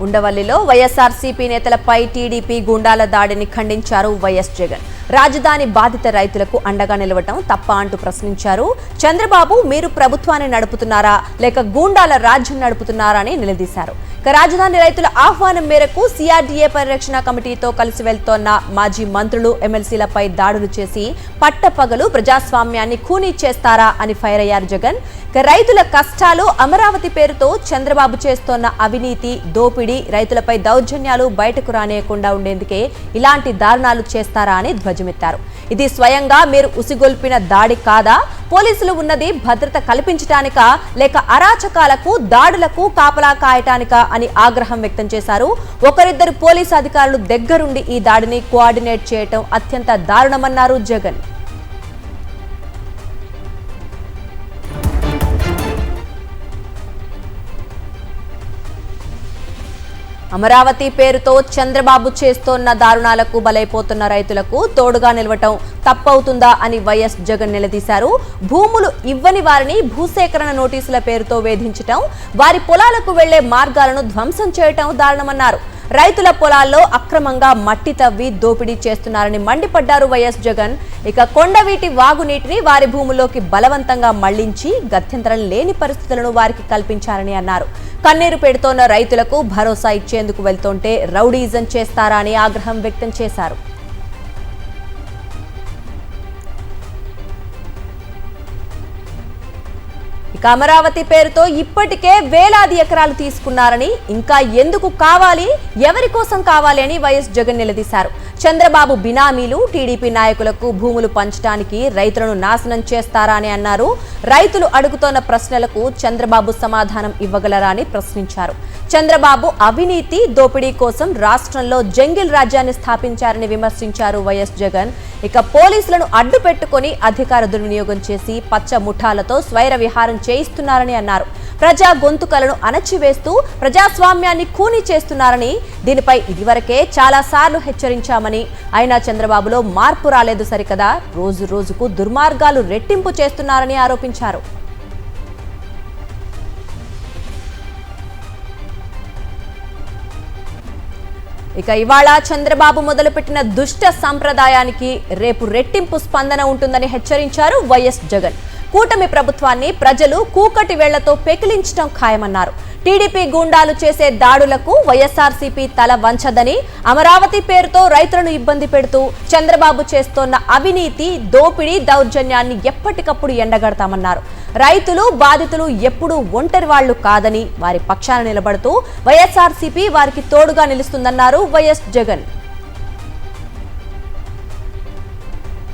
ఉండవల్లిలో వైఎస్ఆర్సీపీ నేతలపై టీడీపీ గూండాల దాడిని ఖండించారు వైఎస్ జగన్. రాజధాని బాధిత రైతులకు అండగా నిలవటం తప్ప అంటూ ప్రశ్నించారు. చంద్రబాబు మీరు ప్రభుత్వాన్ని నడుపుతున్నారా లేక గూండాల రాజ్యం నడుపుతున్నారా అని నిలదీశారు. రాజధాని రైతుల ఆహ్వానం మేరకు సిఆర్డీఏ పరిరక్షణ కమిటీతో కలిసి వెళ్తోన్న మాజీ మంత్రులు ఎమ్మెల్సీలపై దాడులు చేసి పట్టపగలు ప్రజాస్వామ్యాన్ని ఖూనీ చేస్తారా అని ఫైర్ అయ్యారు జగన్. రైతుల కష్టాలు, అమరావతి పేరుతో చంద్రబాబు చేస్తోన్న అవినీతి, దోపిడీ, రైతులపై దౌర్జన్యాలు బయటకు రానియకుండా ఉండేందుకే ఇలాంటి దారుణాలు చేస్తారా అని ధ్వజమెత్తారు. ఇది స్వయంగా మీరు ఉసిగొల్పిన దాడి కాదా? పోలీసులు ఉన్నది భద్రత కల్పించటానికా లేక అరాచకాలకు, దాడులకు కాపలా కాయటానికా అని ఆగ్రహం వ్యక్తం చేశారు. ఒకరిద్దరు పోలీసు అధికారులు దగ్గరుండి ఈ దాడిని కోఆర్డినేట్ చేయటం అత్యంత దారుణమన్నారు జగన్. అమరావతి పేరుతో చంద్రబాబు చేస్తోన్న దారుణాలకు బలైపోతున్న రైతులకు తోడుగా నిలవటం తప్పవుతుందా అని వైఎస్ జగన్ నిలదీశారు. భూములు ఇవ్వని వారిని భూసేకరణ నోటీసుల పేరుతో వేధించటం, వారి పొలాలకు వెళ్లే మార్గాలను ధ్వంసం చేయటం దారుణమన్నారు. రైతుల పొలాల్లో అక్రమంగా మట్టి తవ్వి దోపిడీ చేస్తున్నారని మండిపడ్డారు వైఎస్ జగన్. ఇక కొండవీటి వాగునీటిని వారి భూముల్లోకి బలవంతంగా మళ్లించి గత్యంతరం లేని పరిస్థితులను వారికి కల్పించారని అన్నారు. కన్నీరు పెడుతోన్న రైతులకు భరోసా ఇచ్చేందుకు వెళ్తుంటే రౌడీజం చేస్తారా అని ఆగ్రహం వ్యక్తం చేశారు. ఇక అమరావతి పేరుతో ఇప్పటికే వేలాది ఎకరాలు తీసుకున్నారని, ఇంకా ఎందుకు కావాలి, ఎవరి కోసం కావాలి అని వైఎస్ జగన్ నిలదీశారు. చంద్రబాబు బినామీలు, టీడీపీ నాయకులకు భూములు పంచడానికి రైతులను నాశనం చేస్తారా అని అన్నారు. రైతులు అడుగుతోన్న ప్రశ్నలకు చంద్రబాబు సమాధానం ఇవ్వగలరా అని ప్రశ్నించారు. చంద్రబాబు అవినీతి, దోపిడీ కోసం రాష్ట్రంలో జంగిల్ రాజ్యాన్ని స్థాపించారని విమర్శించారు వైఎస్ జగన్. ఇక పోలీసులను అడ్డు పెట్టుకుని అధికార దుర్వినియోగం చేసి పచ్చ ముఠాలతో స్వైర విహారం చేయిస్తున్నారని అన్నారు. ప్రజా గొంతుకలను అణచివేస్తూ ప్రజాస్వామ్యాన్ని ఖూనీ చేస్తున్నారని, దీనిపై ఇదివరకే చాలా సార్లు హెచ్చరించామని, అయినా చంద్రబాబులో మార్పు రాలేదు సరికదా, రోజు రోజుకు దుర్మార్గాలు రెట్టింపు చేస్తున్నారని ఆరోపించారు. ఇక ఇవాళ చంద్రబాబు మొదలుపెట్టిన దుష్ట సంప్రదాయానికి రేపు రెట్టింపు స్పందన ఉంటుందని హెచ్చరించారు వైఎస్ జగన్. కూటమి ప్రభుత్వాన్ని ప్రజలు కూకటి వేళ్లతో పెకిలించడం ఖాయమన్నారు. టీడీపీ గూండాలు చేసే దాడులకు వైఎస్ఆర్సీపీ తల వంచదని, అమరావతి పేరుతో రైతులను ఇబ్బంది పెడుతూ చంద్రబాబు చేస్తోన్న అవినీతి, దోపిడీ, దౌర్జన్యాన్ని ఎప్పటికప్పుడు ఎండగడతామన్నారు. రైతులు, బాధితులు ఎప్పుడూ ఒంటరి వాళ్లు కాదని, వారి పక్షాన నిలబడుతూ వైఎస్ఆర్సీపీ వారికి తోడుగా నిలుస్తుందన్నారు వైఎస్ జగన్.